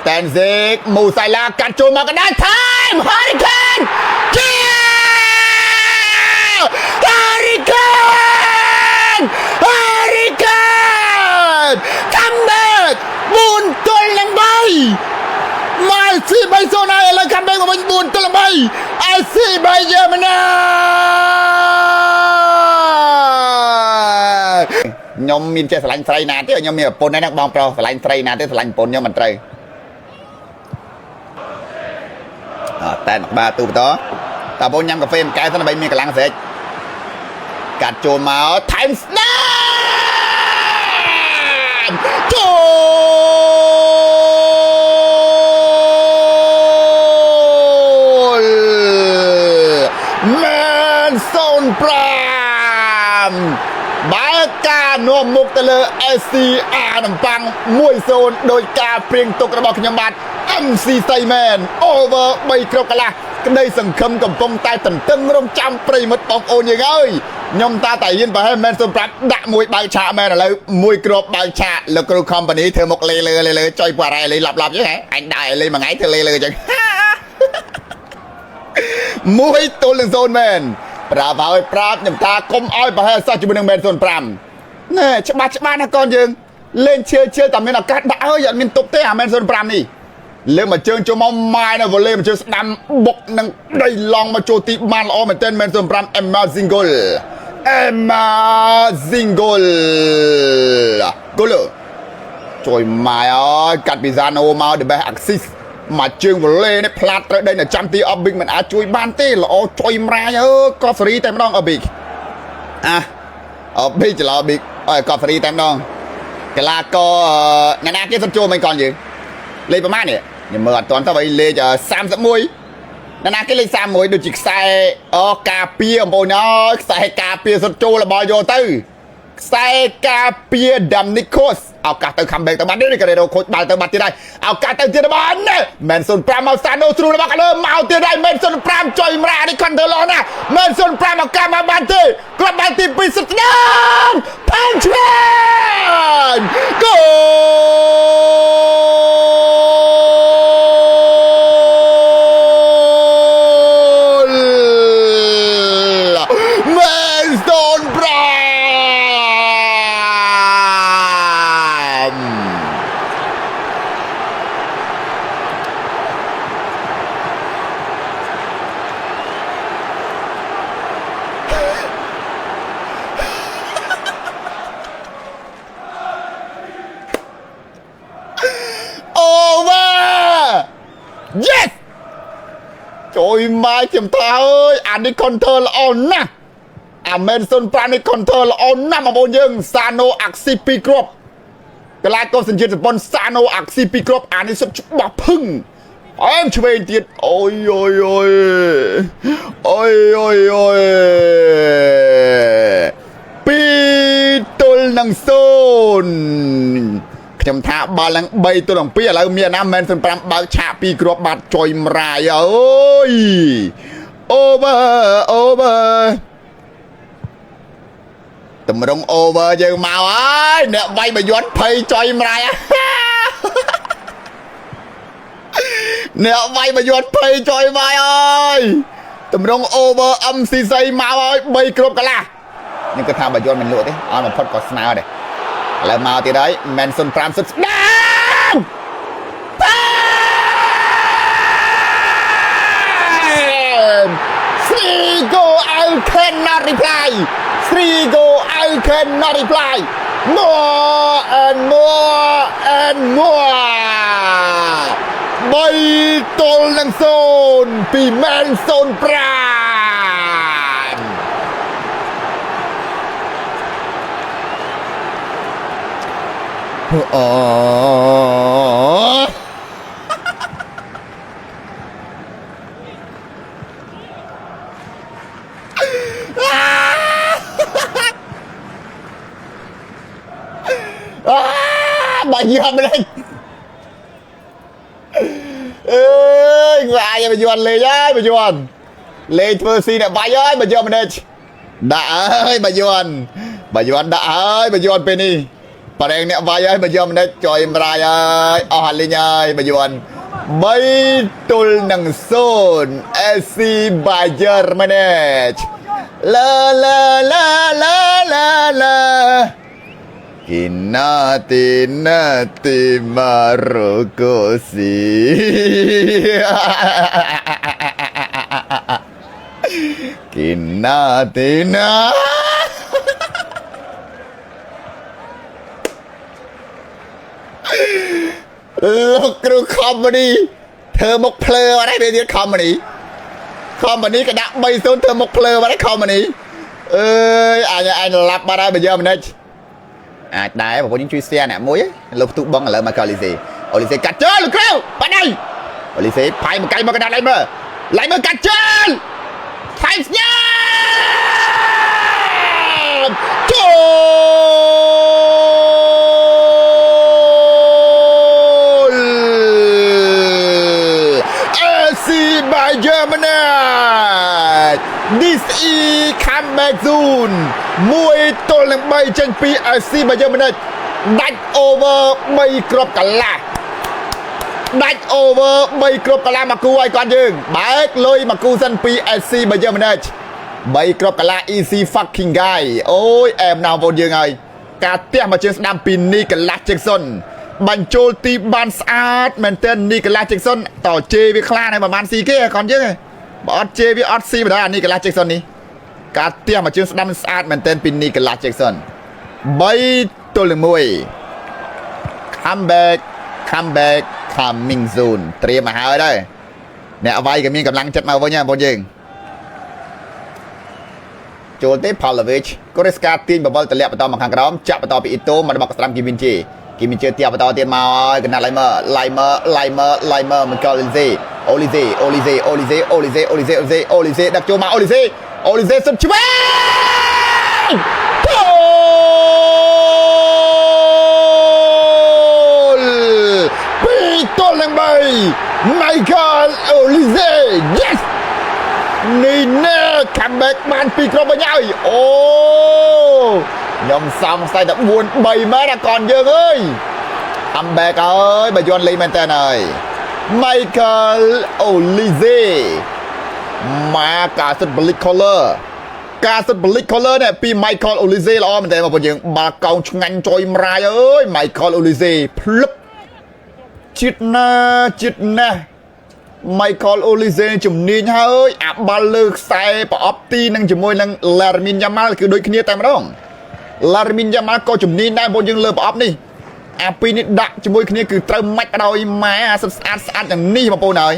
Stanzik មូសៃឡាកាត់ចូលមកកណ្ដាល time Hurricane Hurricane Hurricane come back 4 ទល់នឹង 3 មកស៊ី3 0ហើយឥឡូវ come back មកវិញ 4 ទល់នឹង 3 AC Bayernខ្ញុំមានចេះស្រឡាញ់ស្រីណាទេខ្ញុំមានប្រពន្ធហ្នឹងបងប្រុសស្រឡាញ់ស្រីណាទេស្រឡាញ់ប្រពន្ធខ្ញុំមិនត្រូវតែមកបាទូបន្តតើបងញ៉ាំកាហ្វេមួយកែវសិនដើម្បីមានកម្លាំងស្រេចកាត់ចូលមក time snap ចូលមែន05បើការនាំមុខទៅលើ SCR នំប៉័ង 1-0 ដោយការព្រៀងទុករបស់ខ្ញុំបាទ MC សៃមែន over 3 គ្រាប់កន្លះក្តីសង្ឃឹមកំពុងតែទន្ទឹងរង់ចាំប្រិមិត្តបងប្អូនយើងអើយខ្ញុំតាតែហ៊ានប្រហែលមែន05ដាក់មួយបើកឆាកមែនឥឡូវមួយគ្រាប់បើកឆាកលោកគ្រូ company ធ្វើមុខលេលើចុយពណ៌រ៉ែលេឡាប់ចឹងហ៎អញដើរលេមួយថ្ងៃធ្វើលេចឹង1 ទល់នឹង 0 មែនប្រាប់ហើយប្រាប់ខ្ញុំថាកុំឲ្យប្រហែលសោះជាមួយនឹងមែន05ណែច្បាស់ណាកូនយើងលេងឈើតែមានឱកាសដាក់ហើយអត់មានទុកទេអាមែន05នេះលើមកជើងចូលមកម៉ាយនៅវ៉ូលេមកជើងស្ដាំបុកនឹងដីឡងមកចូលទីបានល្អមែនទែនមែន05 Amazing goal គូលជួយម៉ាយអើយកាត់ពីសាណូមក the best assist មកជើងវ៉ូលេនេះផ្លាត់ត្រូវដេញតែចាំទីអបប៊ីកមិនអាចជួយបានទេល្អជួយម្រាយអើកោហ្វរីតែម្ដងអបប៊ីកអបប៊ីកច្រឡំប៊ីកអើយកោហ្វរីតែម្ដងកីឡាករអ្នកណាគេសិតចូលមិញកូនយើងលេខប្រហែលនេះខ្ញុំមើលអត់ទាន់ទៅឲ្យលេខ31អ្នកណាគេលេខ31ដូចជាខ្សែការពារបងប្អូនអើយខ្សែការពារសុទ្ធចូលរបស់យកទៅខ្សែការពារ Damnikos ឱកាសទៅ comeback ទៅបាត់នេះក៏រកខូចបាល់ទៅបាត់ទៀតហើយឱកាសទៅទៀតបានមែន05មកសាណូស្រួលរបស់កលើមកទៀតហើយមែន05ចុយម្រានេះ control ណាមែន05ឱកាសមកបានទេគ្រាប់បាល់ទី2សិតស្ដាង punch Yes ជួយមកខ្ញុំថាអើយអានេះ counter ល្អណាស់អាមែន05នេះ counter ល្អណាស់បងប្អូនយើងសាណូអាក់ស៊ី2គ្រាប់កីឡាករសញ្ជាតិជប៉ុនសាណូអាក់ស៊ី2គ្រាប់អានេះសុទ្ធច្បាស់ភឹងអែមឆ្វេងទៀតអូយ2 ទល់នឹង 0ខ្ញុំថាបាល់ឡើង3 ទល់នឹង 2ឥឡូវមានណាមែន05បើកឆាក2គ្រាប់បាត់ចុយម្រាយអើយ over តម្រង់ over យើងមកហើយអ្នកវាយបយ័នភ័យចុយម្រាយអ្នកវាយបយ័នភ័យចុយម្រាយអើយតម្រង់ over MC សីមកហើយ3គ្រាប់កន្លះខ្ញុំគិតថាបយ័នមិនលក់ទេអត់បំផុតក៏ស្នើដែរឥឡូវមកទៀតហើយមែន05សុទ្ធស្ដាង 3 go I cannot reply 3 go I cannot reply more and more 3 ទល់នឹង 0 ពីមែន05bà Duan lên ơi ngại bà Duan lên ấy bà Duan lên Percy nè bay ơi bà Duan bên đây đã ơi bà Duan đã ơi bà Duan Penny bà đen nè vai ơi bà dâm đấy trời mrai ơi hạt lên ơi bà dọn bay tul nang son AC Bayern Munich la la la la la la Kinati nati marokosi Kinati na Look through comedy ធ្វើមុខភ្លើអត់ទេទៀត comedy ក៏ដាក់3-0 ធ្វើមុខភ្លើអត់ទេ comedy អើយអញឡាប់បាត់ហើយបើយកមិនដេចអាចដែរបងប្អូនយើងជួយ share អ្នកមួយលោកផ្ទុះបងឥឡូវមកកូលីសេអូលីសេកាត់ជើលោកគ្រូបាត់ហើយអូលីសេផាយមកកៃមកកណ្ដាលឡៃមើលកាត់ជើថៃស្ញាមចូលBayern Munich This is comeback zone 1-3 ចេញពី FC Bayern Munich ដាច់ over 3គ្រាប់កន្លះដាច់ over 3គ្រាប់កន្លះមកគូឲ្យគាត់យើងបើកលុយមកគូសិនពី FC Bayern Munich 3គ្រាប់កន្លះ easy fucking guy អូយអែមណាស់បងប្អូនយើងហើយការទះមកជើងស្ដាំពី Nicolas Jackson បញ្ចូលទីបានស្អាតមែនទែន Nicolas Jackson តជេវាខ្លាហើយមិនបានស៊ីគេគាត់យើងបើអត់ជេវាអត់ស៊ីបណ្ដោយអា Nicolas Jackson នេះការទះមកជើងស្ដាំស្អាតមែនទែនពី Nicolas Jackson 3-1 comeback coming soon ត្រៀមមកហើយដែរអ្នកអវ័យក៏មានកម្លាំងចិត្តមកវិញហើយបងយើងចូលទេ Pavlovic កូរ៉េស្កាទាញបបលទម្លាក់បន្តមកខាងក្រោមចាក់បន្តពីអ៊ីតូមករបស់កស្ត្រាំគីមីនជេគីមីនជេទាក់បន្តទៀតមកឲ្យកណ្ដាលឡៃមើមកូលីសេដាក់ចូលមកអូលីសេសុំឆ្វេងគោលពីទល់នឹង3 Michael Olise yes នេះណែ comeback បានពីគ្រាប់វិញហើយអូខ្ញុំសង្ស័យតែ 4-3 មែនអាកនយើងអើយ comeback ហើយបើយន់លេងមែនតើហើយ Michael Olise មកការសិត Blick Collar នេះពី Michael Olise ល្អមែនតើបងប្អូនយើងបាល់កោងឆ្ងាញ់ចុយម្រាយអើយ Michael Olise ភ្លឹបជាតិណាស់ Michael Olise ជំនាញហើយអាបាល់លើខ្សែប្រអប់ទីនឹងជាមួយនឹង Lamine Yamal គឺដូចគ្នាតែម្ដង Lamine Yamal ក៏ជំនាញដែរបងយើងលើប្រអប់នេះអាពីរនេះដាក់ជាមួយគ្នាគឺត្រូវម៉ាច់ដោយម៉ែអាស្អាតយ៉ាងនេះបងប្អូនហើយ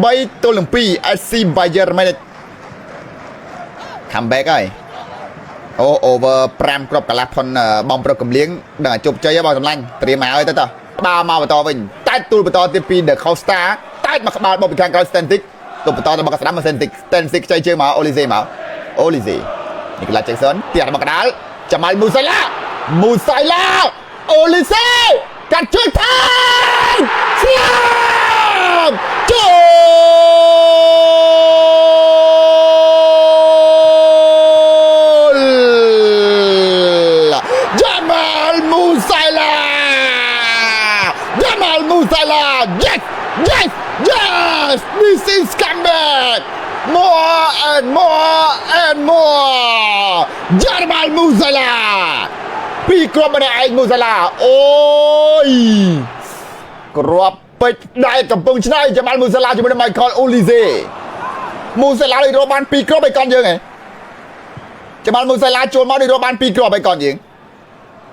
3-2 FC Bayern Munich comeback ហើយអូ over 5គ្រាប់កន្លះផុនបងប្រុសកំលៀងដល់ជោគជ័យហើយបងសម្លាញ់ត្រៀមមកហើយទៅបាល់មកបន្តវិញតែទូលបន្តទៀតពី The Costa តែមកក្បាលបោកពីខាងក្រោយ Stentic ទៅបន្តទៅមកស្ដាំមក Stentic ខ្ចីជើងមក Olise Nicolas Jackson ទៀតមកកណ្ដាលចាំឲ្យ Musiala Olise កាត់ជួយថែស្លាមចូលJamal Musiala yes this is comeback more and more Jamal Musiala ពីគ្រាប់ម្នាក់ឯង Musiala អូយគ្រាប់ពេជ្រដែលកំពុងឆ្នៃ Jamal Musiala ជាមួយនឹង Michael Olise Musiala នេះរកបាន2គ្រាប់ឯកនយើងហ៎ Jamal Musiala ចូលមកនេះរកបាន2គ្រាប់ឯកនយើង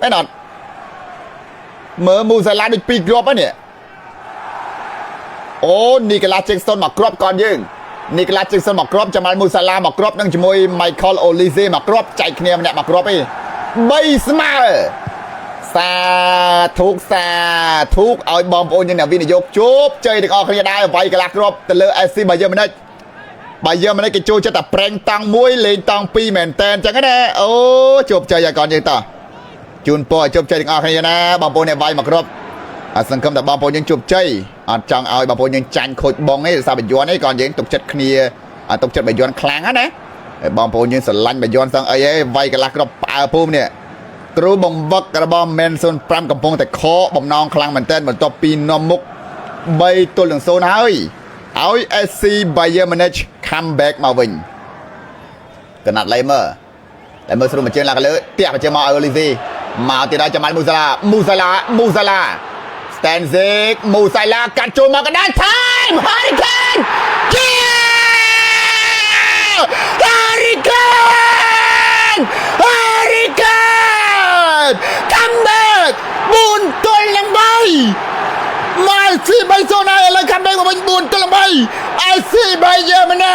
មែនអត់មើល Musiala ដូច2គ្រាប់ហ្នឹងនេះអូ Nicolas Jackson មកគ្រាប់កនយើង Nicolas Jackson មកគ្រាប់ Jamal Musiala មកគ្រាប់នឹងជាមួយ Michael Olise មកគ្រាប់ចែកគ្នាម្នាក់មកគ្រាប់ឯង3ស្មើសាធុកឲ្យបងប្អូនយើងអ្នកវិនិយោគជោគជ័យទាំងអស់គ្នាដែរវាយកន្លះគ្រាប់ទៅលើ FC Bayern Munich គេចូលចិត្តតែប្រេងតង់1លេងតង់2មែនតែនអញ្ចឹងណាអូជោគជ័យឲ្យកនយើងតោះជូនពរឲ្យជោគជ័យទាំងអស់គ្នាណាបងប្អូនអ្នកវាយមកគ្រាប់សង្ឃឹមថាបងប្អូនយើងជោគជ័យអត់ចង់ឲ្យបងប្អូនយើងចាញ់ខូចបងទេសារបញ្យ័នទេកនយើងទុកចិត្តគ្នាទុកចិត្តបញ្យ័នខ្លាំងណាបងប្អូនយើងស្រឡាញ់បញ្យ័នសឹងអីហេវាយកន្លះគ្រាប់ផ្អើពូមនេះ គ្រូបង្វឹករបស់ Men05 កំពុងតែខកបំណងខ្លាំងមែនទែនបន្ទាប់ពីនាំមុខ3-0 ហើយឲ្យ SC Bayern Munich comeback មកវិញកណាត់លេមើតែមើលស្រួលមួយជើងឡើងលើផ្ទះមួយជើងមកឲ្យអូលីស៊ីមកទៀតដល់ចាំមូសាឡា Stanzik មូសាឡាកាត់ចូលមកកណ្ដាល time Hurricane Hurricane come back 4-3មក SC Bayern ហើយឥឡូវ come back មកវិញ 4-3 SC Bayern មកណា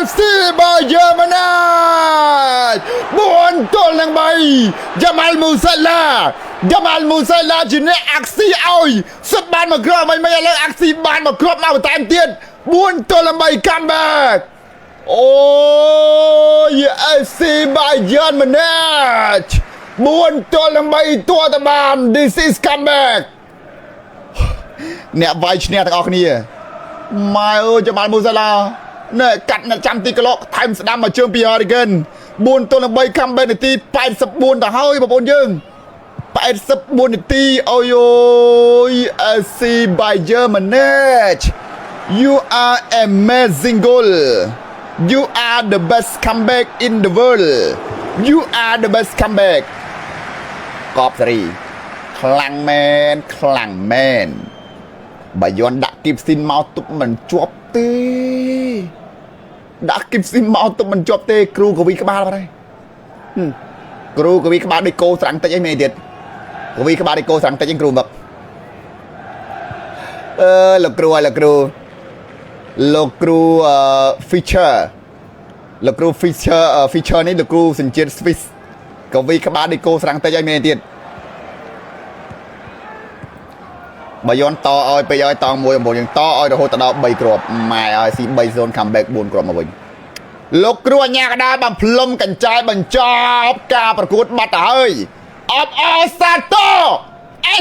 FC Bayern មកណា 4-3 Jamal Musiala ជាអ្នកអាក់ស៊ីឲ្យសិតបានមកគ្រាប់មិនឥឡូវអាក់ស៊ីបានមកគ្រាប់មកបន្ថែមទៀត 4-3 comeback អូយ FC Bayern មកណា 4-3 ទាត់ទៅបាន This is comeback អ្នកវាយឈ្នះទាំងអស់គ្នាម៉ែអើយ Jamal Musiala ណែកាត់អ្នកចាំទីក្លោកថែមស្ដាំមកជើងពី Hurricane 4-3 comeback នាទី84ទៅហើយបងប្អូនយើង84នាទីអូយ SC Bayern Munich you are amazing goal you are the best comeback in the world you are the best comeback កប់សេរីខ្លាំងមែនបាយ័នដាក់គីបស៊ីនមកទុកមិនជាប់ទេដាក់គីបស៊ីនមកទុកមិនជាប់ទេគ្រូកវីក្បាលបាត់ហើយគ្រូកវីក្បាលដូចគោស្រាំងតិចអីមែនទៀតកវីក្បាលដូចគោស្រាំងតិចអីគ្រូមកលោកគ្រូfeature លោកគ្រូ feature នេះលោកគ្រូសញ្ជាតិ Swiss កវីក្បាលដូចគោស្រាំងតិចអីមែនទៀតបាយ័នតឲ្យពេកឲ្យតងមួយ9យើងតឲ្យរហូតដល់3គ្រាប់ម៉ែឲ្យស៊ី3-0 comeback 4គ្រាប់មកវិញលោកគ្រូអញ្ញាកដាលបានផ្លុំកញ្ចែបញ្ចប់ការប្រកួតបាត់ទៅហើយអបអសាតូ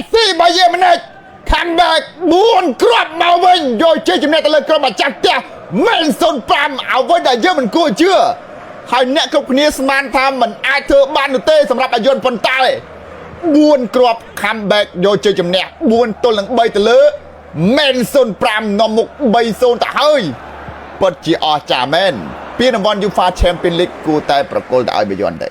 SC Bayern Munich comeback 4គ្រាប់មកវិញយកជ័យជំនះទៅលើក្រុមម្ចាស់ផ្ទះ Men05 អ្វីដែលយើងមិនគួរជឿហើយអ្នកគ្រប់គ្នាស្មានថាមិនអាចធ្វើបាននោះទេសម្រាប់អាយុប៉ុន្តែ4គ្រាប់ comeback យកជ័យជំនះ 4-3 ទៅលើ Men05 នាំមុខ 3-0 ទៅហើយពិតជាអស្ចារ្យមែនពានរង្វាន់ UEFA Champions League គួរតែប្រគល់ទៅឲ្យបាយ័នទេ